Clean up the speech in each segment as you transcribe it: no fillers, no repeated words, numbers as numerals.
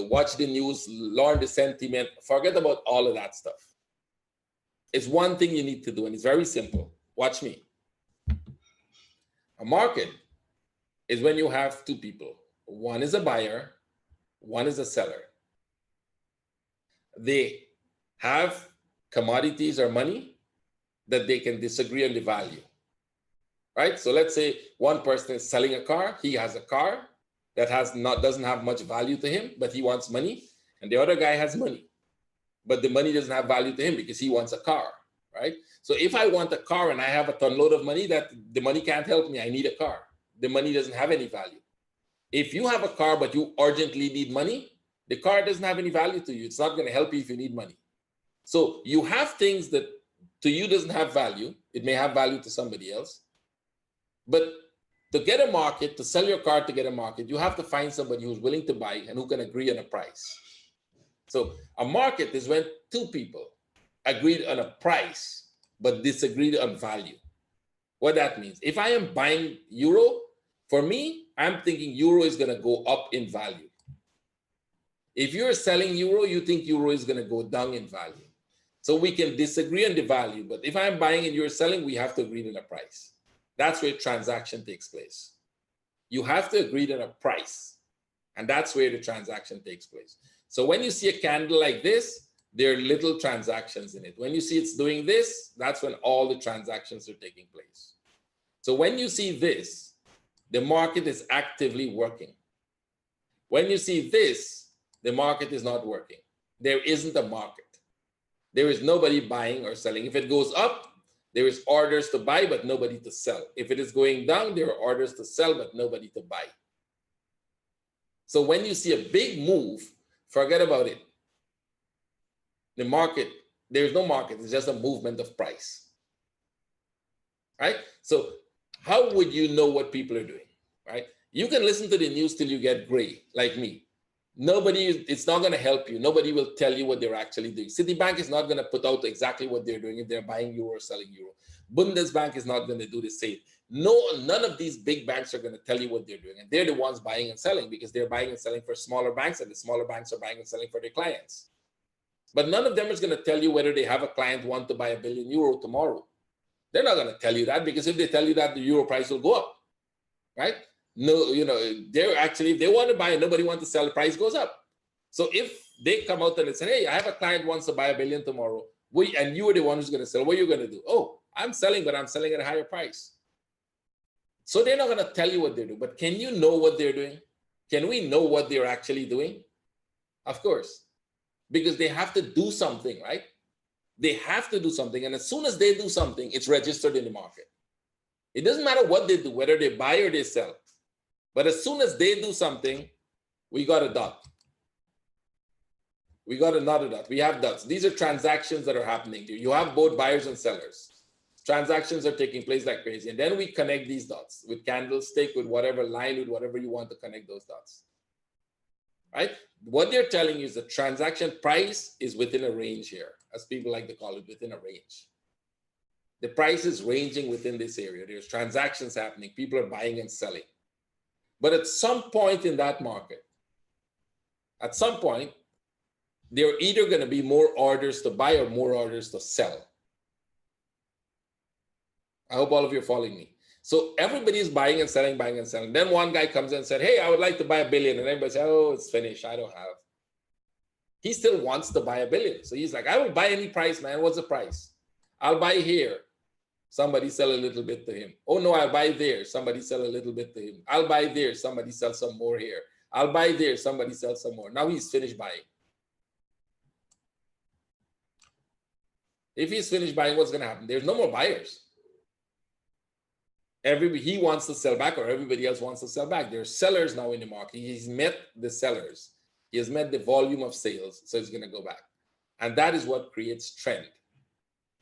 watch the news, learn the sentiment. Forget about all of that stuff. It's one thing you need to do, and it's very simple. Watch me. A market is when you have two people. One is a buyer, one is a seller. They have commodities or money that they can disagree on the value, right? So let's say one person is selling a car. He has a car that doesn't have much value to him, but he wants money. And the other guy has money, but the money doesn't have value to him because he wants a car, right? So if I want a car and I have a ton load of money, that the money can't help me, I need a car. The money doesn't have any value. If you have a car, but you urgently need money, the car doesn't have any value to you. It's not going to help you if you need money. So you have things that to you doesn't have value. It may have value to somebody else. But to get a market, to sell your car to get a market, you have to find somebody who's willing to buy and who can agree on a price. So a market is when two people agreed on a price, but disagreed on value. What that means, if I am buying euro, for me, I'm thinking euro is going to go up in value. If you're selling euro, you think euro is going to go down in value. So we can disagree on the value, but if I'm buying and you're selling, we have to agree on a price. That's where transaction takes place. You have to agree on a price, and that's where the transaction takes place. So when you see a candle like this, there are little transactions in it. When you see it's doing this, that's when all the transactions are taking place. So when you see this, the market is actively working. When you see this, the market is not working. There isn't a market. There is nobody buying or selling. If it goes up, there is orders to buy, but nobody to sell. If it is going down, there are orders to sell, but nobody to buy. So when you see a big move, forget about it. The market, there's no market. It's just a movement of price, right? So how would you know what people are doing, right? You can listen to the news till you get gray, like me. It's not going to help you. Nobody will tell you what they're actually doing. Citibank is not going to put out exactly what they're doing if they're buying euro or selling euro. Bundesbank is not going to do the same. None of these big banks are going to tell you what they're doing. And they're the ones buying and selling because they're buying and selling for smaller banks, and the smaller banks are buying and selling for their clients. But none of them is going to tell you whether they have a client want to buy €1 billion tomorrow. They're not going to tell you that, because if they tell you that, the euro price will go up, right? No, they're actually, if they want to buy and nobody wants to sell, the price goes up. So if they come out and they say, hey, I have a client wants to buy $1 billion tomorrow, and you are the one who's going to sell, what are you going to do? Oh, I'm selling, but I'm selling at a higher price. So they're not going to tell you what they're doing. But can you know what they're doing? Can we know what they're actually doing? Of course, because they have to do something, right? They have to do something. And as soon as they do something, it's registered in the market. It doesn't matter what they do, whether they buy or they sell. But as soon as they do something, we got a dot. We got another dot. We have dots. These are transactions that are happening. You have both buyers and sellers. Transactions are taking place like crazy. And then we connect these dots with candlestick, with whatever line, with whatever you want to connect those dots. Right? What they're telling you is the transaction price is within a range here, as people like to call it, within a range. The price is ranging within this area. There's transactions happening. People are buying and selling. But at some point in that market, at some point, there are either going to be more orders to buy or more orders to sell. I hope all of you are following me. So everybody is buying and selling, buying and selling. Then one guy comes in and said, hey, I would like to buy $1 billion. And everybody says, oh, it's finished. I don't have. He still wants to buy $1 billion. So he's like, I will buy any price, man. What's the price? I'll buy here. Somebody sell a little bit to him. Oh, no, I'll buy there. Somebody sell a little bit to him. I'll buy there. Somebody sell some more here. I'll buy there. Somebody sell some more. Now he's finished buying. If he's finished buying, what's going to happen? There's no more buyers. He wants to sell back, or everybody else wants to sell back. There are sellers now in the market. He's met the sellers. He has met the volume of sales, so he's going to go back. And that is what creates trend.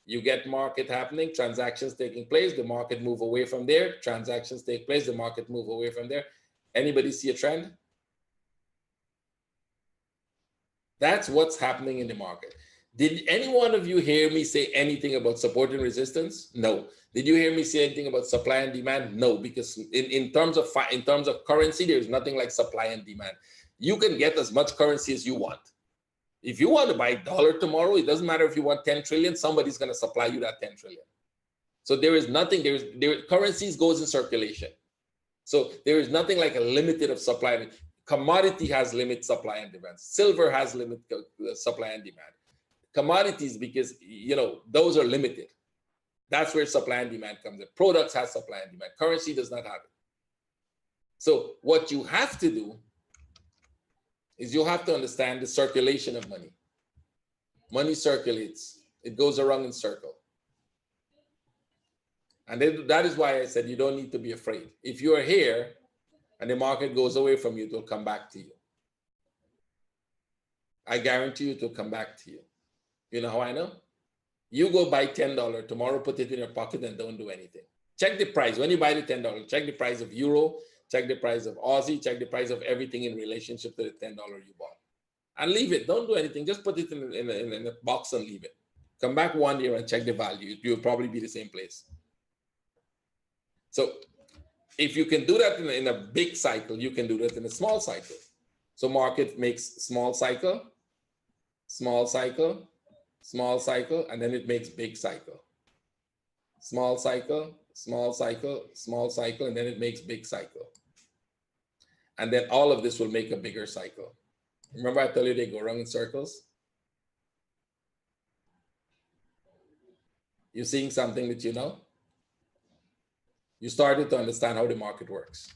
You get market happening, transactions taking place, the market move away from there, transactions take place, the market move away from there. Anybody see a trend? That's what's happening in the market. Did any one of you hear me say anything about support and resistance? No. Did you hear me say anything about supply and demand? No, because in terms of currency, there's nothing like supply and demand. You can get as much currency as you want. If you want to buy dollar tomorrow, it doesn't matter if you want 10 trillion, somebody's going to supply you that 10 trillion. So there is nothing, currencies goes in circulation. So there is nothing like a limited of supply. Commodity has limit supply and demand. Silver has limit supply and demand. Commodities, because, you know, those are limited. That's where supply and demand comes in. Products has supply and demand. Currency does not have it. So what you have to do is you have to understand the circulation of money. Money circulates. It goes around in circle. And that is why I said you don't need to be afraid. If you are here and the market goes away from you, it will come back to you. I guarantee you it will come back to you. You know how I know? You go buy $10 tomorrow, put it in your pocket and don't do anything. Check the price. When you buy the $10, check the price of euro, check the price of Aussie, check the price of everything in relationship to the $10 you bought. And leave it. Don't do anything. Just put it in a box and leave it. Come back 1 year and check the value. You'll probably be the same place. So if you can do that in a big cycle, you can do that in a small cycle. So market makes small cycle, small cycle, small cycle, and then it makes big cycle. Small cycle, small cycle, small cycle, and then it makes big cycle. And then all of this will make a bigger cycle. Remember I told you they go around in circles? You seeing something that you know? You started to understand how the market works.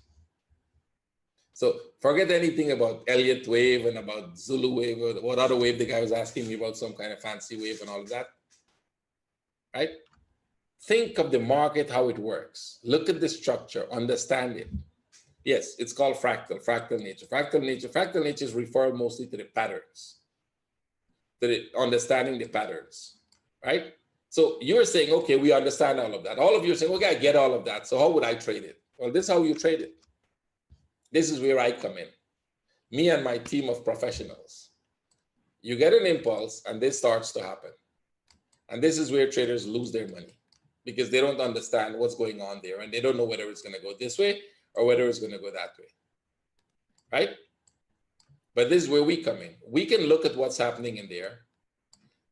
So forget anything about Elliott wave and about Zulu wave or what other wave the guy was asking me about, some kind of fancy wave and all of that, right? Think of the market, how it works. Look at the structure, understand it. Yes, it's called fractal nature. Fractal nature is referred mostly to the patterns, to the understanding the patterns, right? So you're saying, okay, we understand all of that. All of you are saying, okay, I get all of that. So how would I trade it? Well, this is how you trade it. This is where I come in. Me and my team of professionals. You get an impulse and this starts to happen. And this is where traders lose their money because they don't understand what's going on there and they don't know whether it's going to go this way or whether it's going to go that way, right? But this is where we come in. We can look at what's happening in there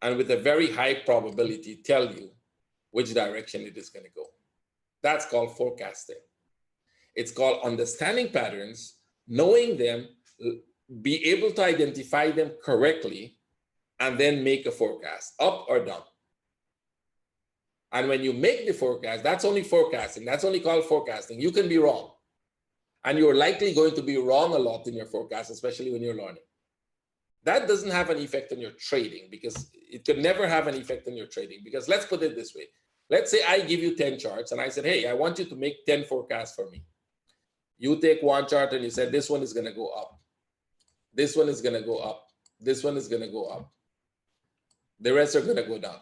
and with a very high probability tell you which direction it is going to go. That's called forecasting. It's called understanding patterns, knowing them, be able to identify them correctly, and then make a forecast, up or down. And when you make the forecast, that's only forecasting. That's only called forecasting. You can be wrong. And you're likely going to be wrong a lot in your forecast, especially when you're learning. That doesn't have an effect on your trading because it could never have an effect on your trading. Because let's put it this way. Let's say I give you 10 charts and I said, hey, I want you to make 10 forecasts for me. You take one chart and you said, this one is going to go up. This one is going to go up. This one is going to go up. The rest are going to go down.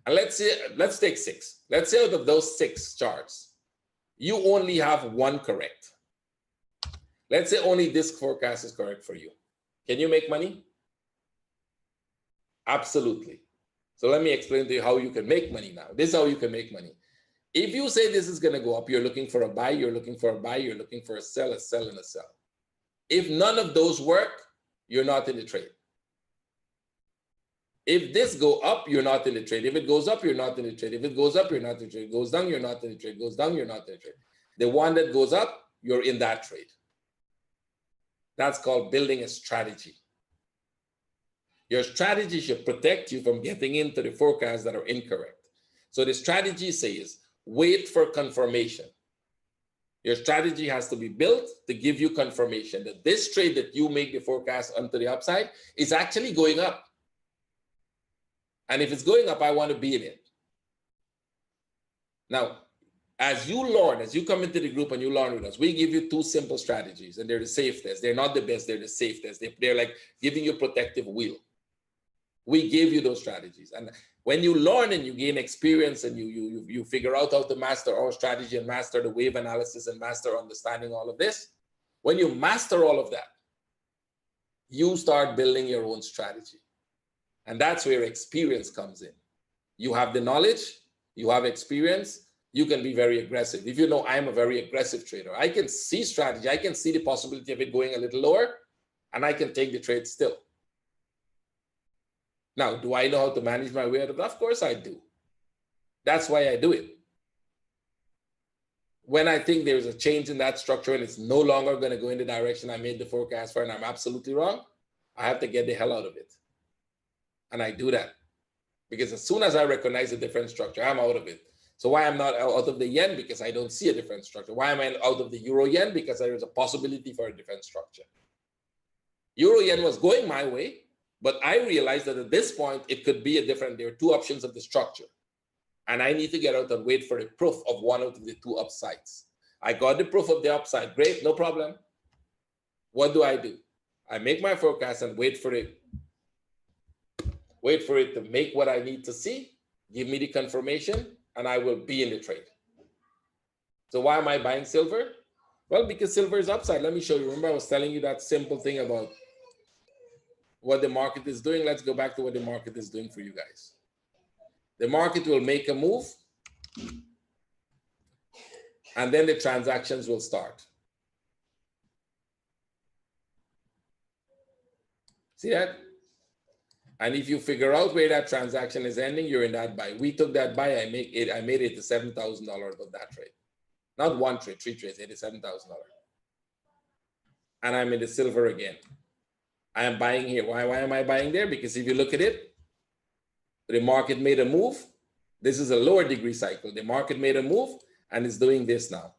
And let's take 6. Let's say out of those 6 charts, you only have one correct. Let's say only this forecast is correct for you. Can you make money? Absolutely. So let me explain to you how you can make money now. This is how you can make money. If you say this is going to go up, you're looking for a buy, you're looking for a buy, you're looking for a sell, and a sell. If none of those work, you're not in the trade. If this go up, you're not in the trade. If it goes up, you're not in the trade. If it goes up, you're not in the trade. It goes down, you're not in the trade. It goes down, you're not in the trade. The one that goes up, you're in that trade. That's called building a strategy. Your strategy should protect you from getting into the forecasts that are incorrect. So the strategy says, wait for confirmation. Your strategy has to be built to give you confirmation that this trade that you make the forecast onto the upside is actually going up. And if it's going up, I want to be in it. Now, as you learn, as you come into the group and you learn with us, we give you 2 simple strategies, and they're the safest. They're not the best, they're the safest. They're like giving you a protective wheel. We give you those strategies. And when you learn and you gain experience and you figure out how to master our strategy and master the wave analysis and master understanding all of this, when you master all of that, you start building your own strategy. And that's where experience comes in. You have the knowledge, you have experience, you can be very aggressive. If you know I'm a very aggressive trader, I can see strategy, I can see the possibility of it going a little lower, and I can take the trade still. Now, do I know how to manage my way out of it? Of course I do. That's why I do it. When I think there's a change in that structure and it's no longer going to go in the direction I made the forecast for and I'm absolutely wrong, I have to get the hell out of it. And I do that. Because as soon as I recognize a different structure, I'm out of it. So why I'm not out of the yen? Because I don't see a different structure. Why am I out of the euro yen? Because there is a possibility for a different structure. Euro yen was going my way, but I realized that at this point, it could be a different, there are two options of the structure. And I need to get out and wait for the proof of one out of the two upsides. I got the proof of the upside. Great, no problem. What do? I make my forecast and wait for it to make what I need to see, give me the confirmation, and I will be in the trade. So why am I buying silver? Well, because silver is upside. Let me show you. Remember, I was telling you that simple thing about what the market is doing. Let's go back to what the market is doing for you guys. The market will make a move, and then the transactions will start. See that? And if you figure out where that transaction is ending, you're in that buy. We took that buy. I made it to $7,000 of that trade. Not one trade, 3 trades, $87,000. And I'm in the silver again. I am buying here. Why am I buying there? Because if you look at it, the market made a move. This is a lower degree cycle. The market made a move and it's doing this now.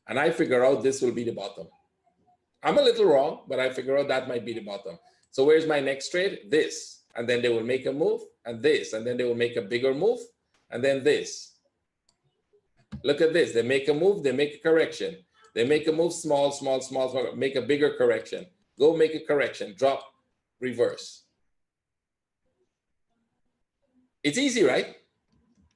And I figure out this will be the bottom. I'm a little wrong, but I figure out that might be the bottom. So where's my next trade? This. And then they will make a move and this. And then they will make a bigger move and then this. Look at this. They make a move, they make a correction. They make a move, small, small, small, small, make a bigger correction. Go make a correction, drop, reverse. It's easy, right?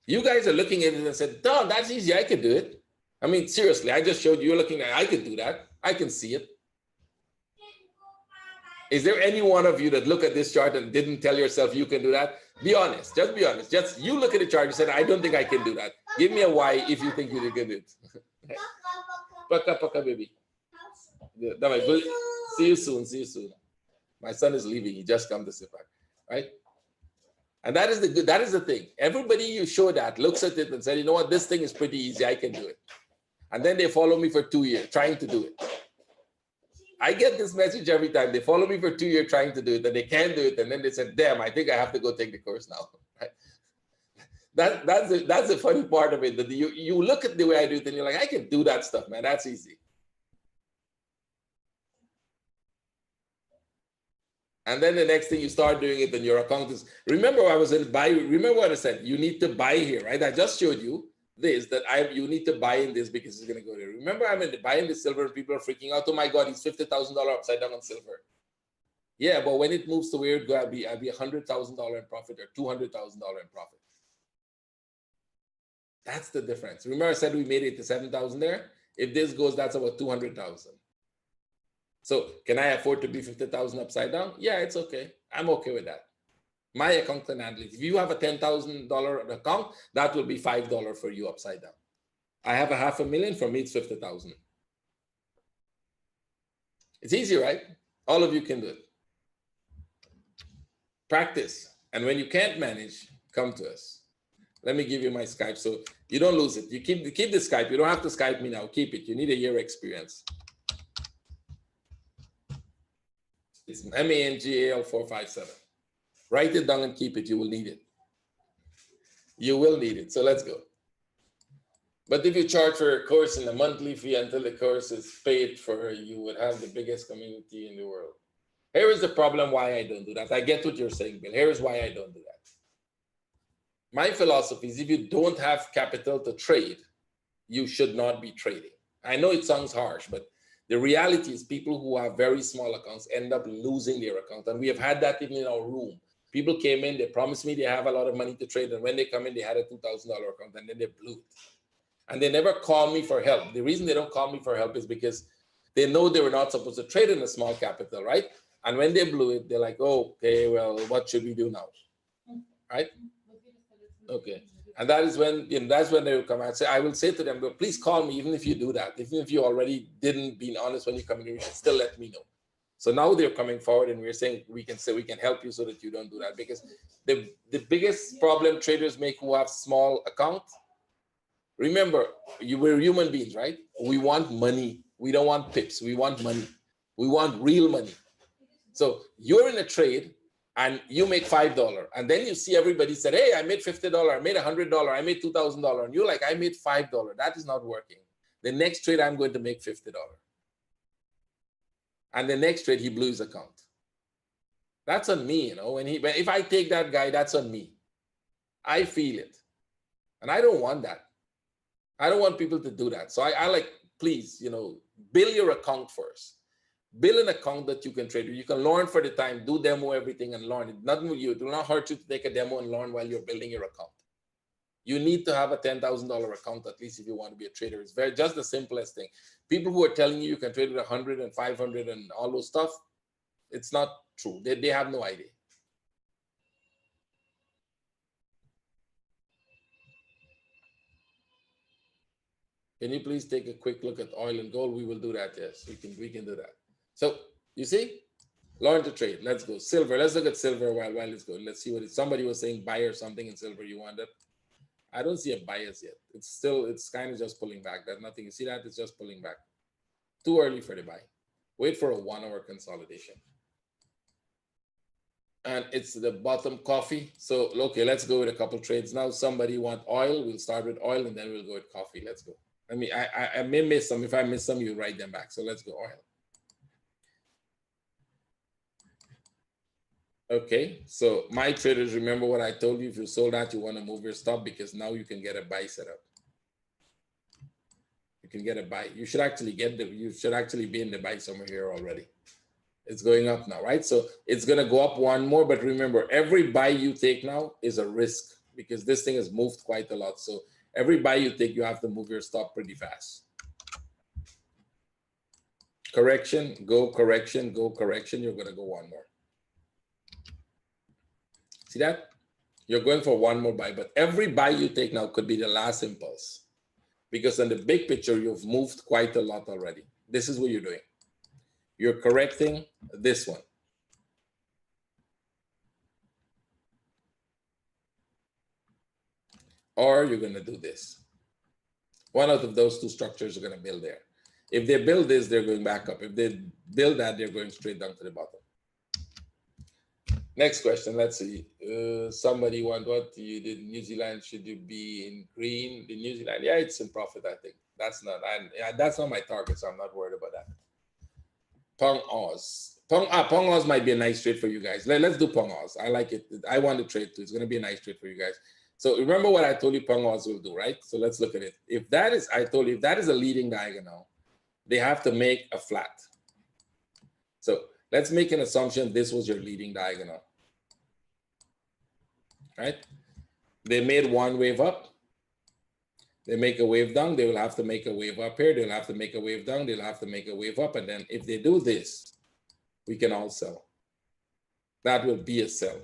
You guys are looking at it and said, "Duh, that's easy, I could do it." I mean, seriously, I just showed you, you're looking at, I could do that. I can see it. Is there any one of you that look at this chart and didn't tell yourself you can do that? Be honest, just be honest. Just you look at the chart and said, "I don't think I can do that." Give me a why if you think you can do it. Paka, paka, baby. See you soon, see you soon. My son is leaving, he just come to sit back, right? And that is the thing. Everybody you show that looks at it and said, "You know what, this thing is pretty easy, I can do it." And then they follow me for 2 years trying to do it. I get this message every time. They follow me for 2 years trying to do it, and they can't do it. And then they said, "Damn, I think I have to go take the course now." Right? That's the funny part of it. That you look at the way I do it, and you're like, "I can do that stuff, man. That's easy." And then the next thing you start doing it, and your account is. Remember, I was in buy. Remember what I said? You need to buy here, right? I just showed you this you need to buy in this because it's going to go there. Remember, I'm in buying the silver and people are freaking out. "Oh my God, he's $50,000 upside down on silver." Yeah, but when it moves to where it go, I'll be $100,000 in profit or $200,000 in profit. That's the difference. Remember, I said we made it to 7,000 there. If this goes, that's about 200,000. So can I afford to be 50,000 upside down? Yeah, it's okay. I'm okay with that. My account can handle it. If you have a $10,000 account, that will be $5 for you upside down. I have a $500,000, for me it's 50,000. It's easy, right? All of you can do it. Practice. And when you can't manage, come to us. Let me give you my Skype so you don't lose it. You keep the Skype. You don't have to Skype me now. Keep it. You need a year experience. It's MANGAL457. Write it down and keep it. You will need it. You will need it. So let's go. But if you charge for a course in a monthly fee until the course is paid for, you would have the biggest community in the world. Here is the problem why I don't do that. I get what you're saying, Bill. Here is why I don't do that. My philosophy is if you don't have capital to trade, you should not be trading. I know it sounds harsh, but the reality is people who have very small accounts end up losing their account. And we have had that even in our room. People came in, they promised me they have a lot of money to trade. And when they come in, they had a $2,000 account and then they blew it. And they never call me for help. The reason they don't call me for help is because they know they were not supposed to trade in a small capital, right? And when they blew it, they're like, "Oh, okay, well, what should we do now?" Right? Okay. And that is when, that's when they will come out. So I will say to them, please call me, even if you do that. Even if you already didn't be honest when you come in, you should still let me know. So now they're coming forward and we're saying we can help you so that you don't do that. Because the biggest problem traders make who have small accounts, remember, we're human beings, right? We want money. We don't want pips. We want money. We want real money. So you're in a trade and you make $5, and then you see everybody said, hey, I made $50, I made $100, I made $2,000, and you're like, I made $5. That is not working. The next trade, I'm going to make $50. And the next trade, he blew his account. That's on me, but if I take that guy, that's on me. I feel it. And I don't want that. I don't want people to do that. So I like, please, build your account first. Build an account that you can trade. You can learn for the time, do demo everything and learn it. Nothing with you. It will not hurt you to take a demo and learn while you're building your account. You need to have a $10,000 account at least if you want to be a trader. It's just the simplest thing. People who are telling you can trade with 100 and 500 and all those stuff, it's not true. They have no idea. Can you please take a quick look at oil and gold? We will do that. Yes, we can do that. So you see, learn to trade. Let's go. Silver. Let's look at silver while it's going. Let's see what somebody was saying. Buy or something in silver. You want it? I don't see a bias yet. It's kind of just pulling back. There's nothing. You see that? It's just pulling back. Too early for the buy. Wait for a 1 hour consolidation. And it's the bottom coffee. So okay, let's go with a couple trades now. Somebody want oil? We'll start with oil and then we'll go with coffee. Let's go. I may miss some. If I miss some, you write them back. So let's go oil. Okay, so my traders, remember what I told you. If you sold out, you want to move your stop because now you can get a buy set up. You can get a buy. You should actually be in the buy somewhere here already. It's going up now, right? So it's going to go up one more, but remember, every buy you take now is a risk because this thing has moved quite a lot. So every buy you take, you have to move your stop pretty fast. Correction, go correction, go correction. You're going to go one more. See that? You're going for one more buy, but every buy you take now could be the last impulse because in the big picture, you've moved quite a lot already. This is what you're doing. You're correcting this one. Or you're going to do this. One out of those two structures are going to build there. If they build this, they're going back up. If they build that, they're going straight down to the bottom. Next question. Let's see. Somebody want what you did. New Zealand, should you be in green? The New Zealand, yeah, it's in profit. I think that's not my target, so I'm not worried about that. Pong Oz. Pong Oz might be a nice trade for you guys. Let's do Pong Oz. I like it. I want to trade too. It's going to be a nice trade for you guys. So remember what I told you Pong Oz will do, right? So let's look at it. If that is, I told you, if that is a leading diagonal, they have to make a flat. So let's make an assumption this was your leading diagonal. Right? They made one wave up. They make a wave down. They will have to make a wave up here. They'll have to make a wave down. They'll have to make a wave up. And then if they do this, we can all sell. That will be a sell.